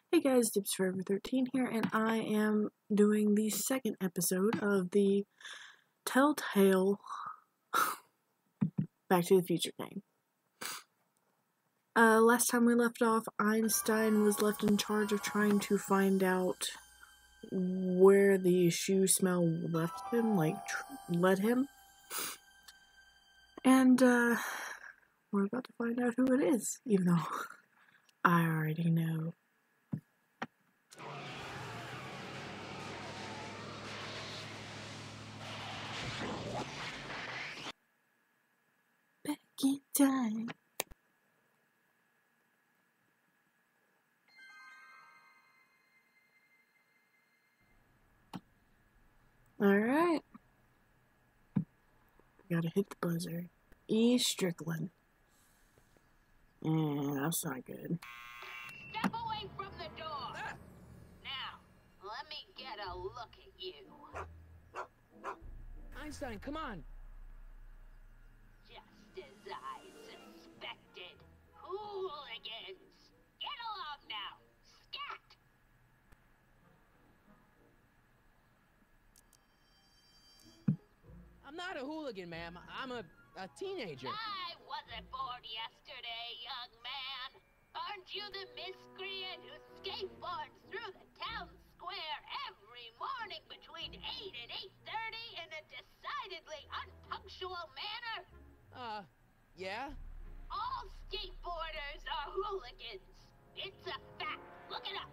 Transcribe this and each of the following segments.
Hey guys, Dips Forever 13 here, and I am doing the second episode of the TellTale Back to the Future game. Last time we left off, Einstein was left in charge of trying to find out where the shoe smell left him, led him. And, we're about to find out who it is, even though I already know. Back in time. Alright. Gotta hit the buzzer. E. Strickland. That's not good. Step away from the door! Now, let me get a look at you. Einstein, come on! Just as I suspected. Hooligans! Get along now! Scat! I'm not a hooligan, ma'am. I'm a teenager. I wasn't born yesterday, young man. Aren't you the miscreant who skateboards through the town square every morning between 8 and 8:30 in a decidedly unpunctual manner? Yeah? All skateboarders are hooligans. It's a fact. Look it up.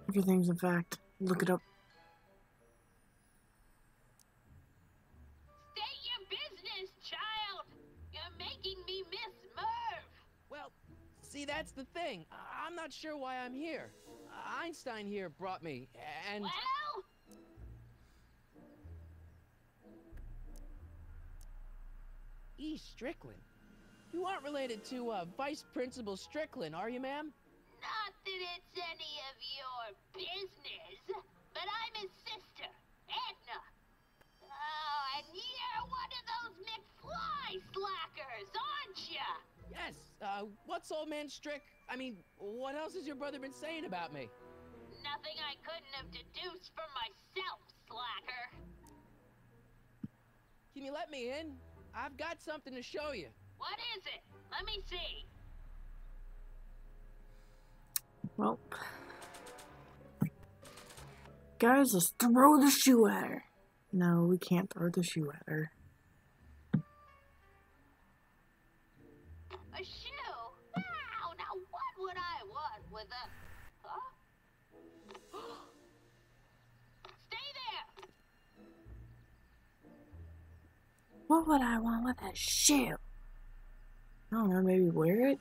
Everything's a fact. Look it up. State your business, child. You're making me miss Merv. Well, see, that's the thing. I'm not sure why I'm here. Einstein here brought me, and... Well? E. Strickland? You aren't related to, Vice Principal Strickland, are you, ma'am? Not that it's any of your business, but I'm his sister, Edna. Oh, and you're one of those Mcfly slackers, aren't ya? Yes, what's old man what else has your brother been saying about me? Nothing I couldn't have deduced from myself, slacker. Can you let me in? I've got something to show you. What is it? Let me see. Well, guys, let's throw the shoe at her. No, we can't throw the shoe at her. A shoe? Wow, now what would I want with a... Huh? Stay there! What would I want with a shoe? I don't know, maybe wear it?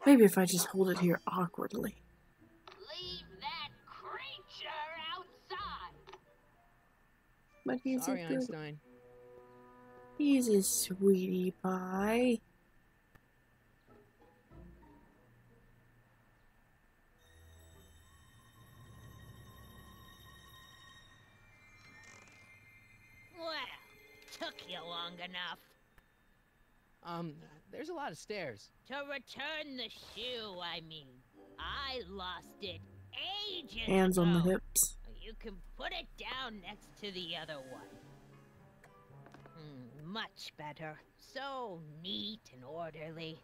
Maybe if I just hold it here awkwardly. Leave that creature outside! But he's Sorry, a good... Einstein. He's a sweetie pie. Well, took you long enough. There's a lot of stairs. To return the shoe, I mean. I lost it ages Hands ago. on the hips. You can put it down next to the other one. Much better. So neat and orderly.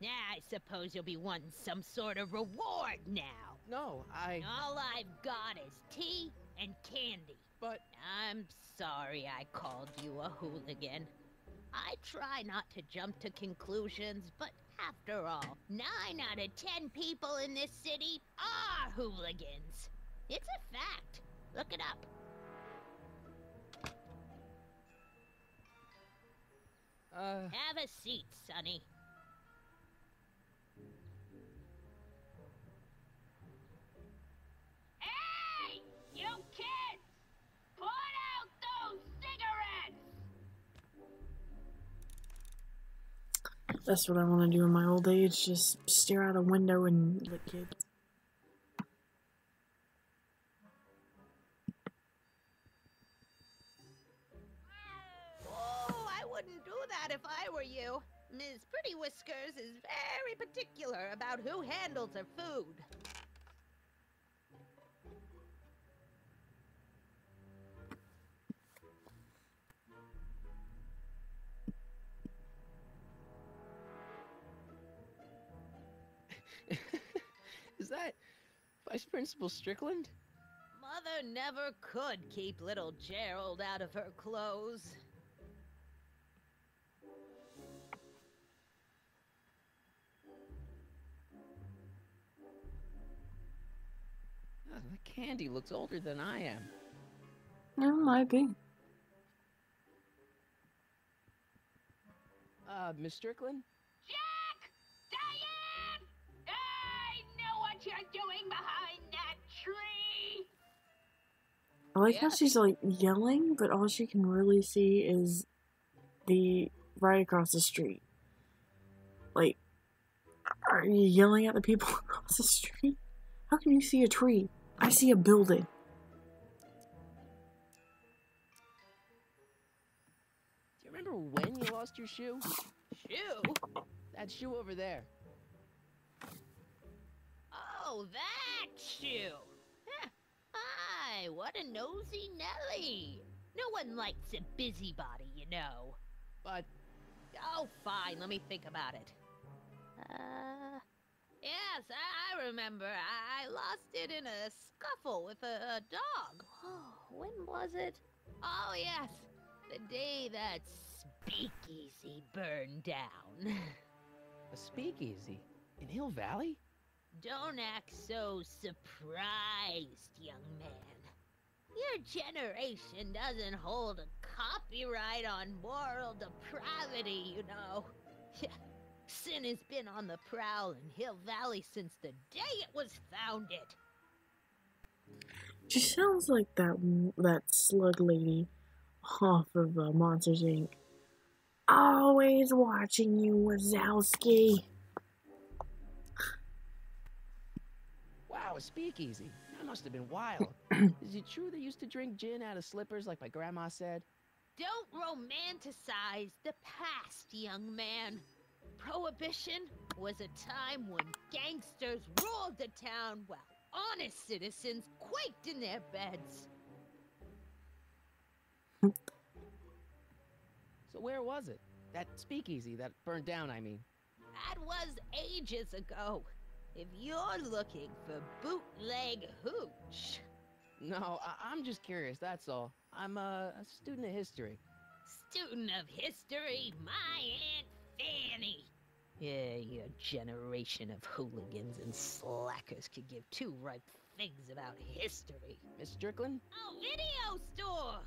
I suppose you'll be wanting some sort of reward now. No, All I've got is tea and candy. But... I'm sorry I called you a hooligan. I try not to jump to conclusions, but after all, 9 out of 10 people in this city are hooligans. It's a fact. Look it up. Have a seat, Sonny. Hey! You kids! Put out those cigarettes! That's what I want to do in my old age. Just stare out a window and lick kids. that if I were you. Ms. Pretty Whiskers is very particular about who handles her food. Is that Vice Principal Strickland? Mother never could keep little Gerald out of her clothes. The candy looks older than I am. It might be. Miss Strickland? Jack! Diane! I know what you're doing behind that tree! I like how Yes. she's like yelling, but all she can really see is the right across the street. Like, are you yelling at the people across the street? How can you see a tree? I see a building. Do you remember when you lost your shoe? Shoe? That shoe over there. Oh, that shoe! Huh. Hi, what a nosy Nelly! No one likes a busybody, you know. But Oh, fine, let me think about it. Yes, I remember. I lost it in a scuffle with a dog. Oh, when was it? Oh, yes, the day that speakeasy burned down. a speakeasy in Hill Valley? Don't act so surprised, young man. Your generation doesn't hold a copyright on moral depravity, you know. Sin has been on the prowl in Hill Valley since the day it was founded. She sounds like that slug lady off of Monsters Inc. Always watching you, Wazowski. Wow, a speakeasy. That must have been wild. Is it true they used to drink gin out of slippers like my grandma said? Don't romanticize the past, young man. Prohibition was a time when gangsters ruled the town while honest citizens quaked in their beds. So where was it? That speakeasy that burned down, I mean. That was ages ago. If you're looking for bootleg hooch. No, I'm just curious, that's all. I'm a student of history. Student of history, my Aunt Fanny. Yeah, your generation of hooligans and slackers could give two ripe figs about history. Miss Strickland? Oh, video store!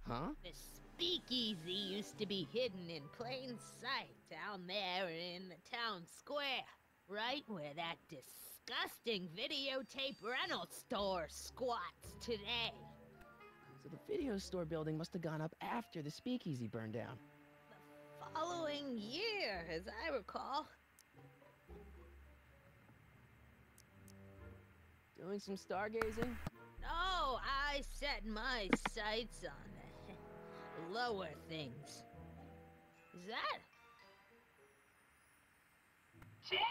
Huh? The speakeasy used to be hidden in plain sight down there in the town square. Right where that disgusting videotape rental store squats today. So the video store building must have gone up after the speakeasy burned down. The following year, as I recall. Doing some stargazing? No, I set my sights on the lower things. Is that? Lieutenant!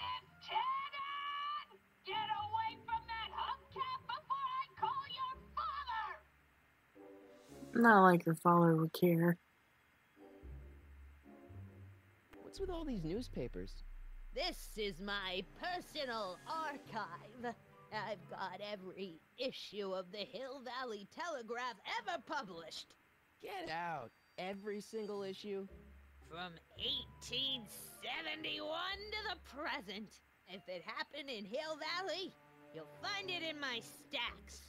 Get away from that hubcap before I call your father! Not like her father would care. What's with all these newspapers? This is my personal archive. I've got every issue of the Hill Valley Telegraph ever published. Get out! Every single issue? From 1871 to the present. If it happened in Hill Valley, you'll find it in my stacks.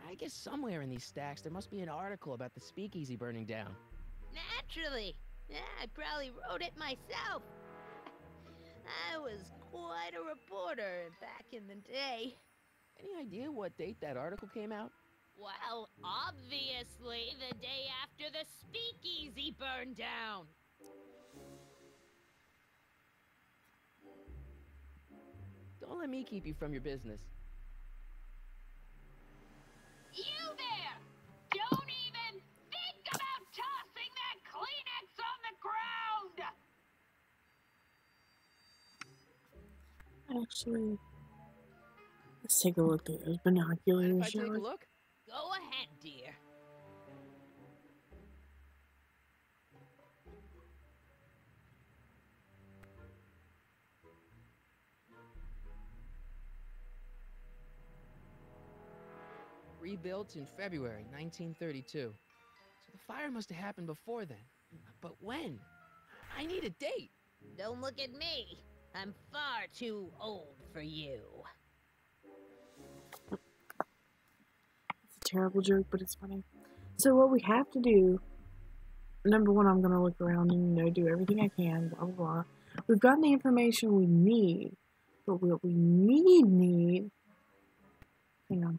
I guess somewhere in these stacks there must be an article about the speakeasy burning down. Naturally. Yeah, I probably wrote it myself. I was quite a reporter back in the day. Any idea what date that article came out? Well, obviously the day after the speakeasy burned down. Don't let me keep you from your business. You there! Don't even think about Actually, let's take a look through those Mind binoculars, if I shall take a we? look? Go ahead, dear. Rebuilt in February 1932. So the fire must have happened before then. But when? I need a date. Don't look at me. I'm far too old for you. It's a terrible joke, but it's funny. So what we have to do, number one, I'm going to look around and, do everything I can, blah, blah, blah. We've gotten the information we need, but what we need, hang on,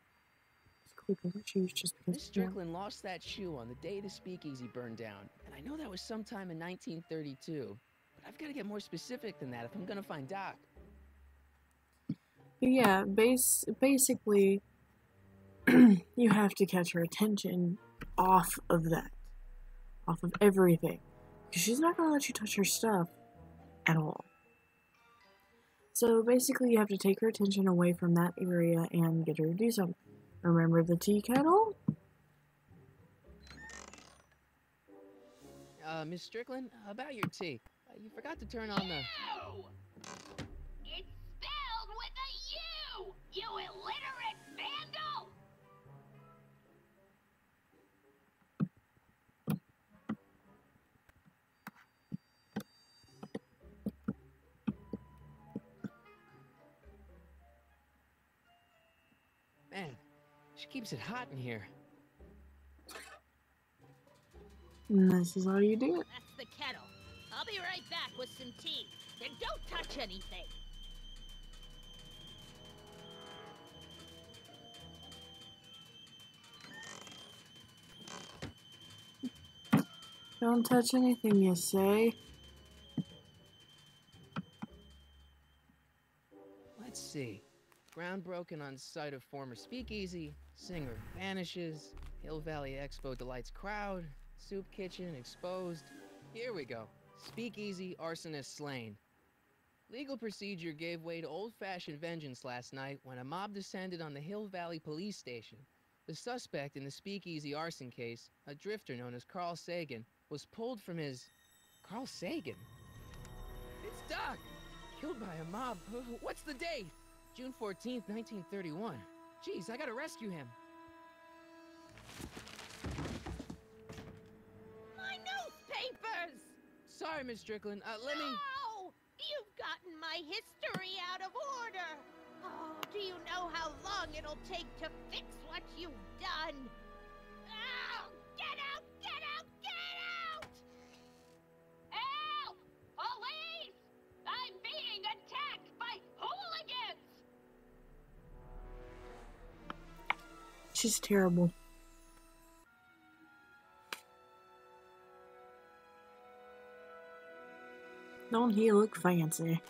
just click on the shoes just because. Miss Strickland lost that shoe on the day the speakeasy burned down. And I know that was sometime in 1932. But I've got to get more specific than that if I'm going to find Doc. But yeah, basically, you have to catch her attention off of that. Off of everything. Because she's not going to let you touch her stuff at all. So basically, you have to take her attention away from that area and get her to do something. Remember the tea kettle? Miss Strickland, about your tea. You forgot to turn on the... U! It's spelled with a U! You illiterate vandal! Man, she keeps it hot in here. And this is how you do it. That's the kettle. I'll be right back with some tea. Then don't touch anything. Don't touch anything, you say? Let's see. Ground broken on site of former speakeasy. Singer vanishes. Hill Valley Expo delights crowd. Soup kitchen exposed. Here we go. Speakeasy arsonist slain. Legal procedure gave way to old-fashioned vengeance last night when a mob descended on the Hill Valley police station. The suspect in the speakeasy arson case, a drifter known as Carl Sagan, was pulled from his... Carl Sagan? It's Doc! Killed by a mob. What's the date? June 14th, 1931. Jeez, I gotta rescue him. My newspapers! Sorry, Miss Strickland. Let me... No! You've gotten my history out of order! Oh, do you know how long it'll take to fix what you've done? Oh, get out! Get out! Get out! Help! Police! I'm being attacked by hooligans! She's terrible. Don't he look fancy?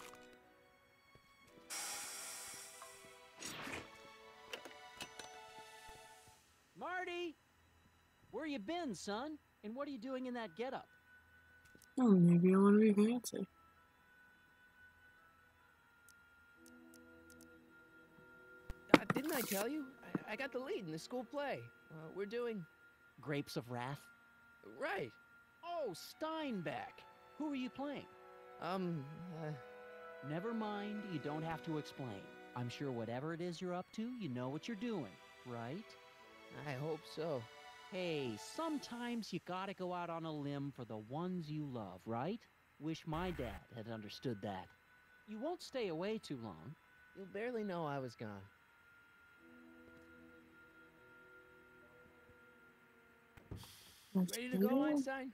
Marty! Where you been, son? And what are you doing in that getup? Oh, maybe I want to be fancy. Didn't I tell you? I got the lead in the school play. We're doing... Grapes of Wrath? Right. Oh, Steinbeck! Who are you playing? Never mind, you don't have to explain. I'm sure whatever it is you're up to, you know what you're doing, right? I hope so. Hey, sometimes you gotta go out on a limb for the ones you love, right? Wish my dad had understood that. You won't stay away too long. You'll barely know I was gone. That's Ready to go, cool. Einstein?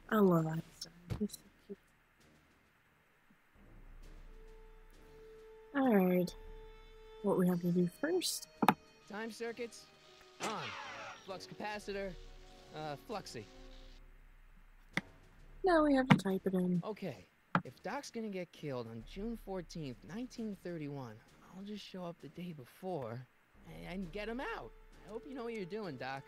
I love Einstein. He's so cute. Alright. What we have to do first? Time circuits, on. Flux capacitor, fluxy. No, we have to type it in. Okay, if Doc's gonna get killed on June 14th, 1931, I'll just show up the day before and get him out. I hope you know what you're doing, Doc.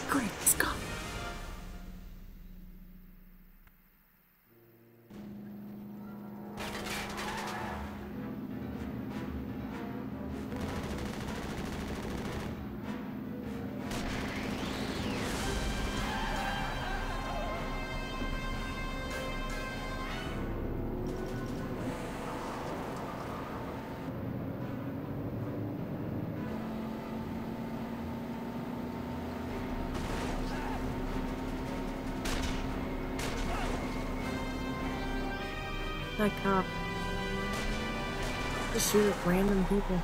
Great, let's go. That cop. Just shoot at random people.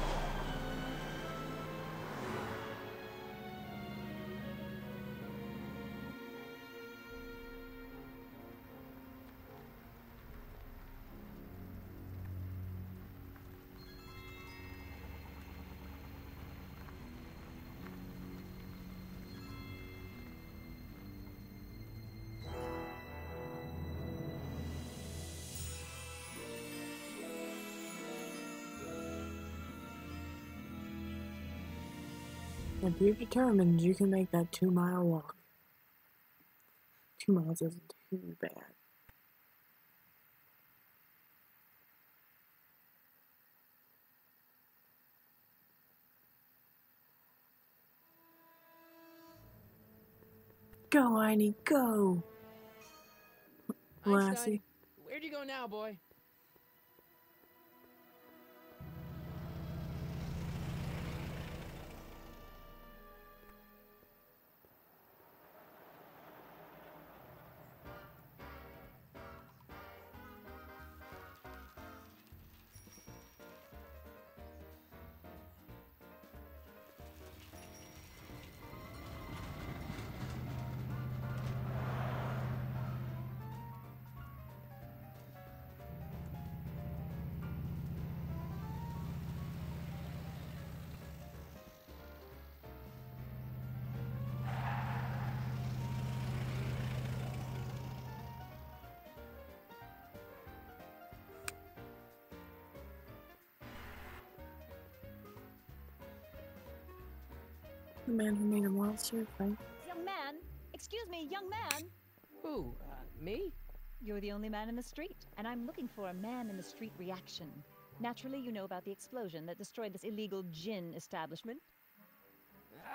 If you're determined, you can make that 2-mile walk. 2 miles isn't too bad. Go, Heine, go! Einstein, Lassie. where'd you go now, boy? The man who made a monster, right? Young man! Excuse me, young man! Who? Me? You're the only man in the street, and I'm looking for a man-in-the-street reaction. Naturally, you know about the explosion that destroyed this illegal gin establishment.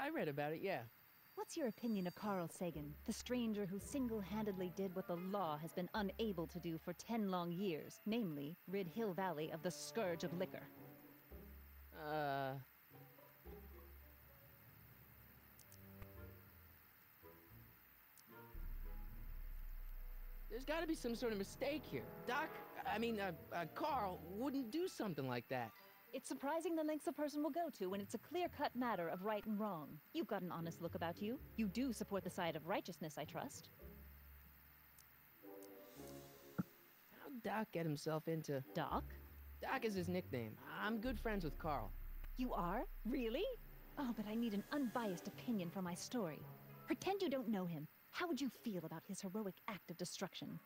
I read about it, yeah. What's your opinion of Carl Sagan, the stranger who single-handedly did what the law has been unable to do for 10 long years, namely, rid Hill Valley of the scourge of liquor? There's gotta be some sort of mistake here. Carl wouldn't do something like that. It's surprising the lengths a person will go to when it's a clear-cut matter of right and wrong. You've got an honest look about you. You do support the side of righteousness, I trust. How'd Doc get himself into... Doc? Doc is his nickname. I'm good friends with Carl. You are? Really? Oh, but I need an unbiased opinion for my story. Pretend you don't know him. How would you feel about his heroic act of destruction?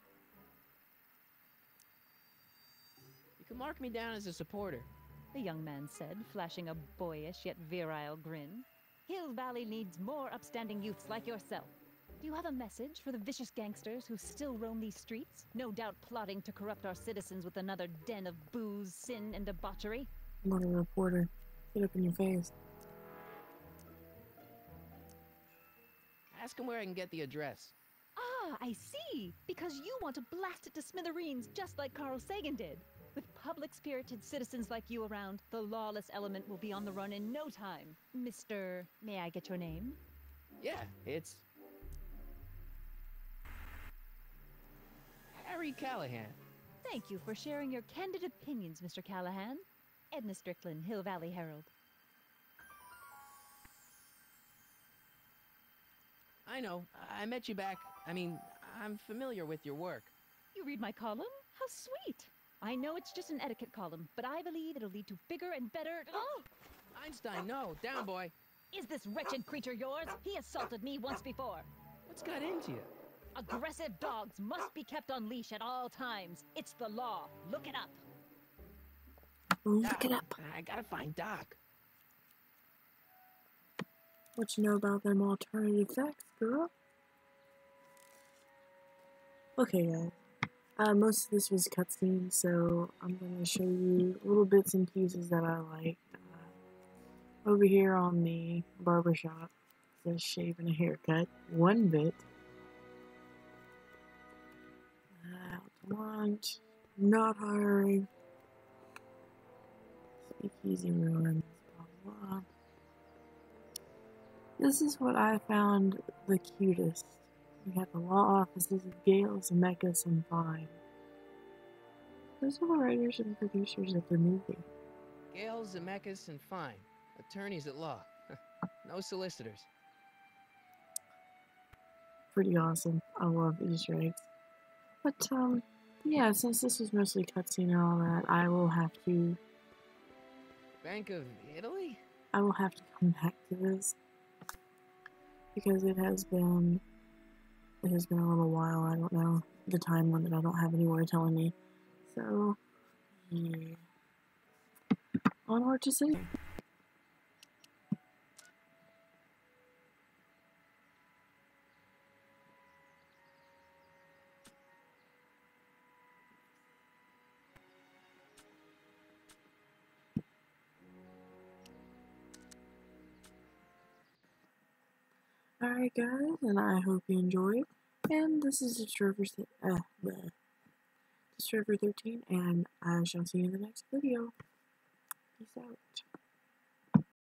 You can mark me down as a supporter. The young man said, flashing a boyish yet virile grin. Hill Valley needs more upstanding youths like yourself. Do you have a message for the vicious gangsters who still roam these streets, no doubt plotting to corrupt our citizens with another den of booze, sin, and debauchery? I'm not a reporter. Get up in your face. Ask him where I can get the address. Ah, I see! Because you want to blast it to smithereens just like Carl Sagan did. With public-spirited citizens like you around, the lawless element will be on the run in no time. Mr. May I get your name? Yeah, it's... Harry Callahan. Thank you for sharing your candid opinions, Mr. Callahan. Edna Strickland, Hill Valley Herald. I know. I met you back. I'm familiar with your work. You read my column? How sweet! I know it's just an etiquette column, but I believe it'll lead to bigger and better... Oh! Einstein, no. Down, boy. Is this wretched creature yours? He assaulted me once before. What's got into you? Aggressive dogs must be kept on leash at all times. It's the law. Look it up. Look it up. I gotta find Doc. What you know about them alternative facts, girl? Okay, guys. Most of this was cutscene, so I'm gonna show you little bits and pieces that I like. Over here on the barbershop, it says shave and a haircut. One bit. Want, not hiring. Speakeasy ruins. Blah, blah. This is what I found the cutest. We have the law offices of Gale, Zemeckis, and Fine. Those are the writers and producers of the movie. Gale, Zemeckis, and Fine. Attorneys at law. No solicitors. Pretty awesome. I love Easter eggs. But, yeah, since this was mostly cutscene and all that, I will have to Bank of Italy? come back to this. Because it has been a little while. I don't know the time limit. I don't have anywhere telling me. So, yeah. Onward to see. Alright guys, and I hope you enjoyed. And this is Distrover 13, and I shall see you in the next video. Peace out.